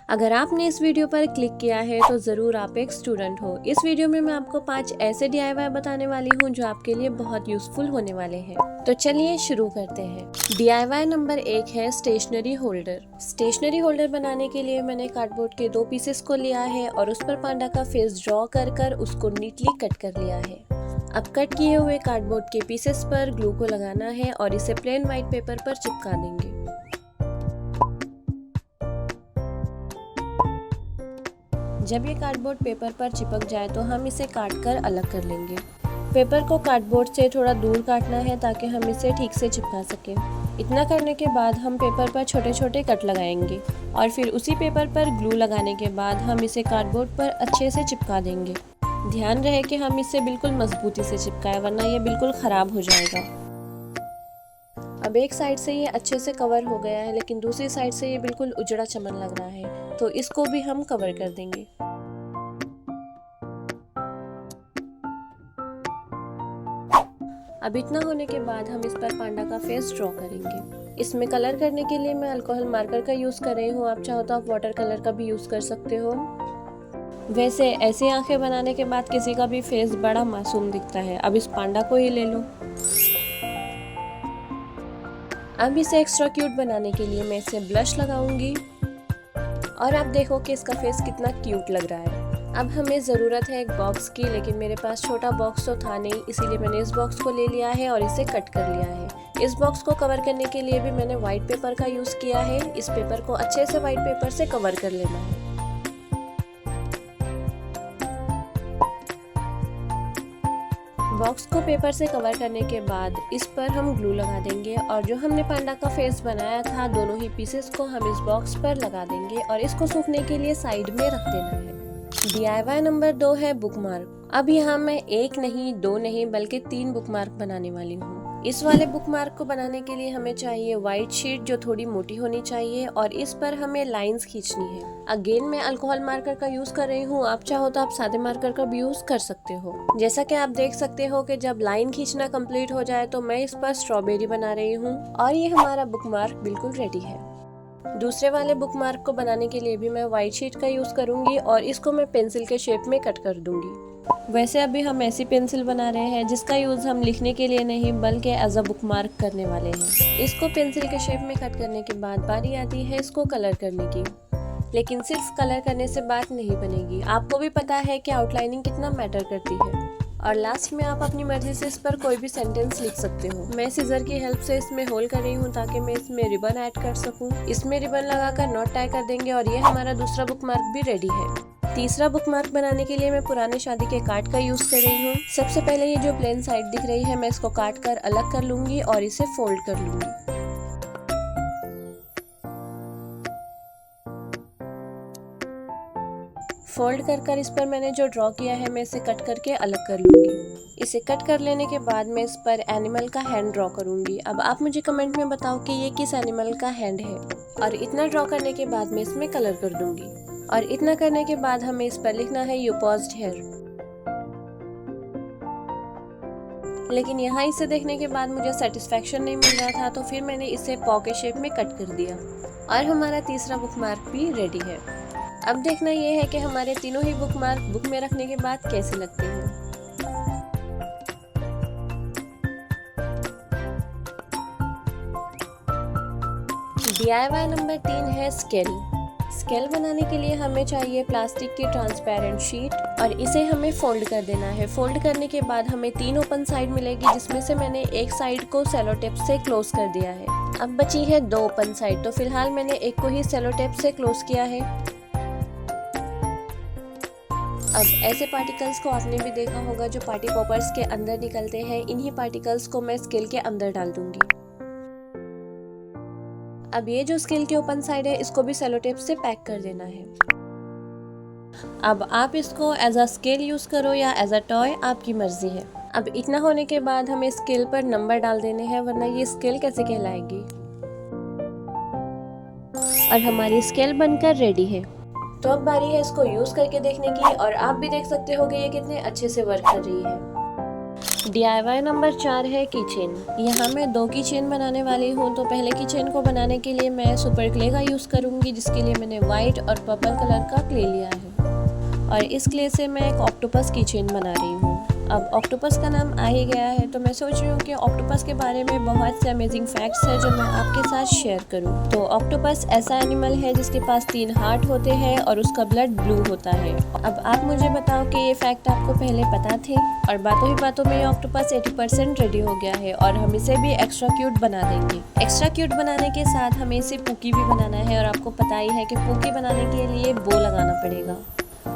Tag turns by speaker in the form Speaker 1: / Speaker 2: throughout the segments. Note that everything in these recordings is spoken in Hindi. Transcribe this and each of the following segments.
Speaker 1: अगर आपने इस वीडियो पर क्लिक किया है तो ज़रूर आप एक स्टूडेंट हो। इस वीडियो में मैं आपको 5 ऐसे DIY बताने वाली हूँ जो आपके लिए बहुत यूजफुल होने वाले हैं। तो चलिए शुरू करते हैं। DIY नंबर 1 है स्टेशनरी होल्डर। स्टेशनरी होल्डर बनाने के लिए मैंने कार्डबोर्ड के 2 पीसेस को लिया है और उस पर पांडा का फेस ड्रॉ कर उसको नीटली कट कर लिया है। अब कट किए हुए कार्डबोर्ड के पीसेस पर ग्लू को लगाना है और इसे प्लेन व्हाइट पेपर पर चिपका देंगे। जब ये कार्डबोर्ड पेपर पर चिपक जाए तो हम इसे काट कर अलग कर लेंगे। पेपर को कार्डबोर्ड से थोड़ा दूर काटना है ताकि हम इसे ठीक से चिपका सकें। इतना करने के बाद हम पेपर पर छोटे छोटे कट लगाएंगे और फिर उसी पेपर पर ग्लू लगाने के बाद हम इसे कार्डबोर्ड पर अच्छे से चिपका देंगे। ध्यान रहे कि हम इसे बिल्कुल मजबूती से चिपकाएं वरना ये बिल्कुल ख़राब हो जाएगा। अब एक साइड से ये अच्छे से कवर हो गया है लेकिन दूसरी साइड से ये बिल्कुल उजड़ा चमन लग रहा है, तो इसको भी हम कवर कर देंगे। अब इतना होने के बाद हम इस पर पांडा का फेस ड्रॉ करेंगे। इसमें कलर करने के लिए मैं अल्कोहल मार्कर का यूज़ कर रही हूँ। आप चाहो तो आप वाटर कलर का भी यूज़ कर सकते हो। वैसे ऐसी आंखें बनाने के बाद किसी का भी फेस बड़ा मासूम दिखता है। अब इस पांडा को ही ले लो। अब इसे एक्स्ट्रा क्यूट बनाने के लिए मैं इसे ब्लश लगाऊंगी और आप देखो कि इसका फेस कितना क्यूट लग रहा है। अब हमें ज़रूरत है एक बॉक्स की, लेकिन मेरे पास छोटा बॉक्स तो था नहीं, इसीलिए मैंने इस बॉक्स को ले लिया है और इसे कट कर लिया है। इस बॉक्स को कवर करने के लिए भी मैंने व्हाइट पेपर का यूज़ किया है। इस पेपर को अच्छे से व्हाइट पेपर से कवर कर लेना है। बॉक्स को पेपर से कवर करने के बाद इस पर हम ग्लू लगा देंगे और जो हमने पांडा का फेस बनाया था दोनों ही पीसेस को हम इस बॉक्स पर लगा देंगे और इसको सूखने के लिए साइड में रख देना है। DIY नंबर 2 है बुकमार्क। अब यहाँ मैं 1 नहीं 2 नहीं बल्कि 3 बुकमार्क बनाने वाली हूँ। इस वाले बुकमार्क को बनाने के लिए हमें चाहिए व्हाइट शीट जो थोड़ी मोटी होनी चाहिए और इस पर हमें लाइंस खींचनी है। अगेन मैं अल्कोहल मार्कर का यूज कर रही हूँ। आप चाहो तो आप सादे मार्कर का भी यूज कर सकते हो। जैसा कि आप देख सकते हो कि जब लाइन खींचना कंप्लीट हो जाए तो मैं इस पर स्ट्रॉबेरी बना रही हूँ और ये हमारा बुकमार्क बिल्कुल रेडी है। दूसरे वाले बुकमार्क को बनाने के लिए भी मैं व्हाइट शीट का यूज करूंगी और इसको मैं पेंसिल के शेप में कट कर दूंगी। वैसे अभी हम ऐसी पेंसिल बना रहे हैं जिसका यूज हम लिखने के लिए नहीं बल्कि एज अ बुकमार्क करने वाले हैं। इसको पेंसिल के शेप में कट करने के बाद बारी आती है इसको कलर करने की। लेकिन सिर्फ कलर करने से बात नहीं बनेगी। आपको भी पता है कि आउटलाइनिंग कितना मैटर करती है और लास्ट में आप अपनी मर्जी से इस पर कोई भी सेंटेंस लिख सकते हो। मैं सीजर की हेल्प से इसमें होल कर रही हूँ ताकि मैं इसमें रिबन ऐड कर सकूँ। इसमें रिबन लगाकर नॉट टाई कर देंगे और ये हमारा दूसरा बुकमार्क भी रेडी है। तीसरा बुकमार्क बनाने के लिए मैं पुराने शादी के कार्ड का यूज कर रही हूँ। सबसे पहले ये जो प्लेन साइड दिख रही है मैं इसको काट कर अलग कर लूंगी और इसे फोल्ड कर लूंगी। फोल्ड कर इस पर मैंने जो ड्रॉ किया है मैं इसे कट करके अलग कर लूँगी। इसे कट कर लेने के बाद मैं इस पर एनिमल का हैंड ड्रॉ करूँगी। अब आप मुझे कमेंट में बताओ कि ये किस एनिमल का हैंड है। और इतना ड्रॉ करने के बाद मैं इसमें कलर कर दूँगी और इतना करने के बाद हमें इस पर लिखना है यू पॉज्ड हियर। लेकिन यहाँ इसे देखने के बाद मुझे सेटिस्फेक्शन नहीं मिल रहा था, तो फिर मैंने इसे पॉ के शेप में कट कर दिया और हमारा तीसरा बुकमार्क भी रेडी है। अब देखना ये है कि हमारे तीनों ही बुकमार्क बुक में रखने के बाद कैसे लगते हैं। DIY नंबर 3 है स्केल। स्केल बनाने के लिए हमें चाहिए प्लास्टिक की ट्रांसपेरेंट शीट और इसे हमें फोल्ड कर देना है। फोल्ड करने के बाद हमें 3 ओपन साइड मिलेगी जिसमें से मैंने एक साइड को सेलो टेप से क्लोज कर दिया है। अब बची है 2 ओपन साइड, तो फिलहाल मैंने एक को ही सेलो टेप से क्लोज किया है। अब ऐसे पार्टिकल्स को आपने भी देखा होगा जो पार्टी पॉपर्स के अंदर निकलते हैं। इन्हीं पार्टिकल्स को मैं स्केल के अंदर डाल दूंगी। अब ये जो स्केल की ओपन साइड है इसको भी सेलो टेप से पैक कर देना है। अब आप इसको एज अ स्केल यूज करो या एज अ टॉय, आपकी मर्जी है। अब इतना होने के बाद हमें स्केल पर नंबर डाल देने हैं वरना ये स्केल कैसे कहलाएगी। और हमारी स्केल बनकर रेडी है। तो अब बारी है इसको यूज करके देखने की और आप भी देख सकते हो कि ये कितने अच्छे से वर्क कर रही है। DIY नंबर 4 है कीचेन। यहाँ मैं 2 कीचेन बनाने वाली हूँ। तो पहले कीचेन को बनाने के लिए मैं सुपर क्ले का यूज़ करूँगी, जिसके लिए मैंने वाइट और पर्पल कलर का क्ले लिया है। और इस क्ले से मैं एक ऑक्टोपस कीचेन बना रही हूँ। अब ऑक्टोपस का नाम आ ही गया है तो मैं सोच रही हूँ कि ऑक्टोपस के बारे में बहुत से अमेजिंग फैक्ट्स हैं जो मैं आपके साथ शेयर करूँ। तो ऑक्टोपस ऐसा एनिमल है जिसके पास 3 हार्ट होते हैं और उसका ब्लड ब्लू होता है। अब आप मुझे बताओ कि ये फैक्ट आपको पहले पता थे? और बातों ही बातों में ये ऑक्टोपस 80% रेडी हो गया है और हम इसे भी एक्स्ट्रा क्यूट बना देंगे। एक्स्ट्रा क्यूट बनाने के साथ हमें इसे पूकी भी बनाना है और आपको पता ही है कि पूकी बनाने के लिए बो लगाना पड़ेगा।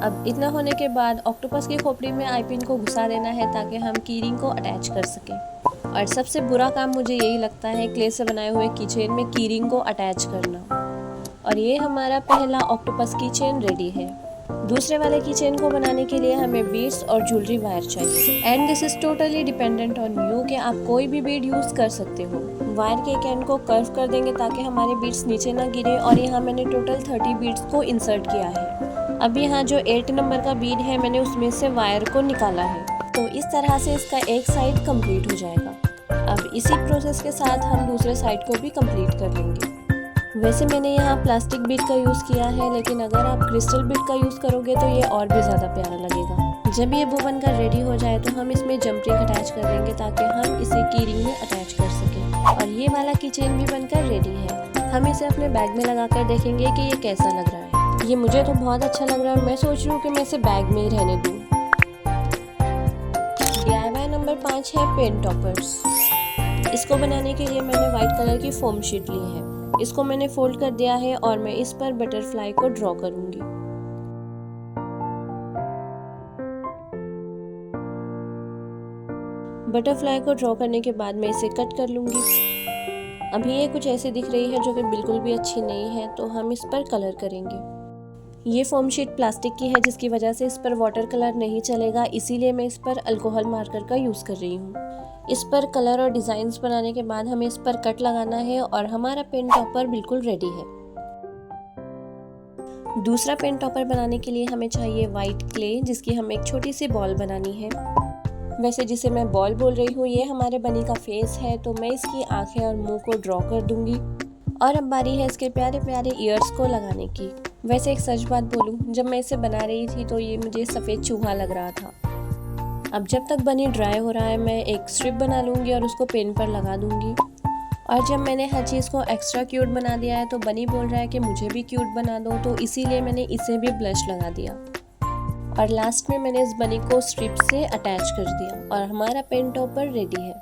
Speaker 1: अब इतना होने के बाद ऑक्टोपस की खोपड़ी में आई पिन को घुसा देना है ताकि हम की रिंग को अटैच कर सकें। और सबसे बुरा काम मुझे यही लगता है क्ले से बनाए हुए कीचेन में की रिंग को अटैच करना। और ये हमारा पहला ऑक्टोपस कीचेन रेडी है। दूसरे वाले कीचेन को बनाने के लिए हमें बीड्स और ज्वेलरी वायर चाहिए। And this is totally dependent on you कि आप कोई भी बीड यूज़ कर सकते हो। वायर के एक एंड को कर्व कर देंगे ताकि हमारे बीड्स नीचे ना गिरे। और यहाँ मैंने टोटल 30 बीड्स को इंसर्ट किया है। अब यहाँ जो 8 नंबर का बीड है मैंने उसमें से वायर को निकाला है। तो इस तरह से इसका एक साइड कंप्लीट हो जाएगा। अब इसी प्रोसेस के साथ हम दूसरे साइड को भी कंप्लीट कर लेंगे। वैसे मैंने यहाँ प्लास्टिक बीड का यूज़ किया है, लेकिन अगर आप क्रिस्टल बीड का यूज़ करोगे तो ये और भी ज़्यादा प्यारा लगेगा। जब ये बो बनकर रेडी हो जाए तो हम इसमें जंप रिंग अटैच कर देंगे ताकि हम इसे की रिंग में अटैच कर सकें। और ये वाला कीचेन भी बनकर रेडी है। हम इसे अपने बैग में लगा कर देखेंगे कि ये कैसा लग रहा है। ये मुझे तो बहुत अच्छा लग रहा है। मैं सोच रही हूँ कि मैं इसे बैग में ही रहने दूँ। DIY नंबर 5 है पेन टॉपर्स। इसको बनाने के लिए मैंने व्हाइट कलर की फोम शीट ली है। इसको मैंने फोल्ड कर दिया है और मैं इस पर बटरफ्लाई को ड्रॉ करूंगी। बटरफ्लाई को ड्रॉ करने के बाद मैं इसे कट कर लूंगी। अभी ये कुछ ऐसे दिख रही है जो कि बिल्कुल भी अच्छी नहीं है, तो हम इस पर कलर करेंगे। ये फोम शीट प्लास्टिक की है जिसकी वजह से इस पर वाटर कलर नहीं चलेगा, इसीलिए मैं इस पर अल्कोहल मार्कर का यूज़ कर रही हूँ। इस पर कलर और डिज़ाइंस बनाने के बाद हमें इस पर कट लगाना है और हमारा पेन टॉपर बिल्कुल रेडी है। दूसरा पेन टॉपर बनाने के लिए हमें चाहिए वाइट क्ले, जिसकी हमें एक छोटी सी बॉल बनानी है। वैसे जिसे मैं बॉल बोल रही हूँ ये हमारे बनी का फेस है, तो मैं इसकी आंखें और मुंह को ड्रॉ कर दूंगी। और अब बारी है इसके प्यारे प्यारे ईयर्स को लगाने की। वैसे एक सच बात बोलूं, जब मैं इसे बना रही थी तो ये मुझे सफ़ेद चूहा लग रहा था। अब जब तक बनी ड्राई हो रहा है मैं एक स्ट्रिप बना लूँगी और उसको पेन पर लगा दूँगी। और जब मैंने हर चीज़ को एक्स्ट्रा क्यूट बना दिया है तो बनी बोल रहा है कि मुझे भी क्यूट बना दो, तो इसीलिए मैंने इसे भी ब्लश लगा दिया। और लास्ट में मैंने इस बनी को स्ट्रिप से अटैच कर दिया और हमारा पेन टॉपर रेडी है।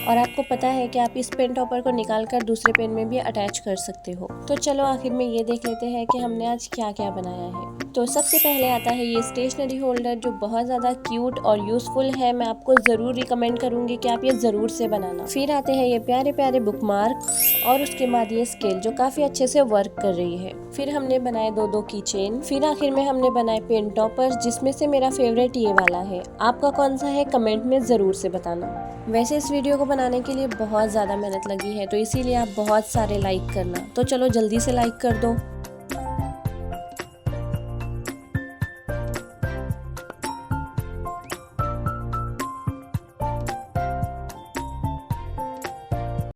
Speaker 1: और आपको पता है कि आप इस पेन टॉपर को निकाल कर दूसरे पेन में भी अटैच कर सकते हो। तो चलो आखिर में ये देख लेते हैं कि हमने आज क्या क्या बनाया है। तो सबसे पहले आता है ये स्टेशनरी होल्डर, जो बहुत ज़्यादा क्यूट और यूज़फुल है। मैं आपको ज़रूर रिकमेंड करूँगी कि आप ये ज़रूर से बनाना। फिर आते हैं ये प्यारे प्यारे बुक मार्क और उसके बाद ये स्केल जो काफ़ी अच्छे से वर्क कर रही है। फिर हमने बनाए 2 कीचेन। फिर आखिर में हमने बनाए पेन टॉपर्स, जिसमें से मेरा फेवरेट ये वाला है। आपका कौन सा है कमेंट में ज़रूर से बताना। वैसे इस वीडियो को बनाने के लिए बहुत ज़्यादा मेहनत लगी है, तो इसीलिए आप बहुत सारे लाइक करना। तो चलो जल्दी से लाइक कर दो।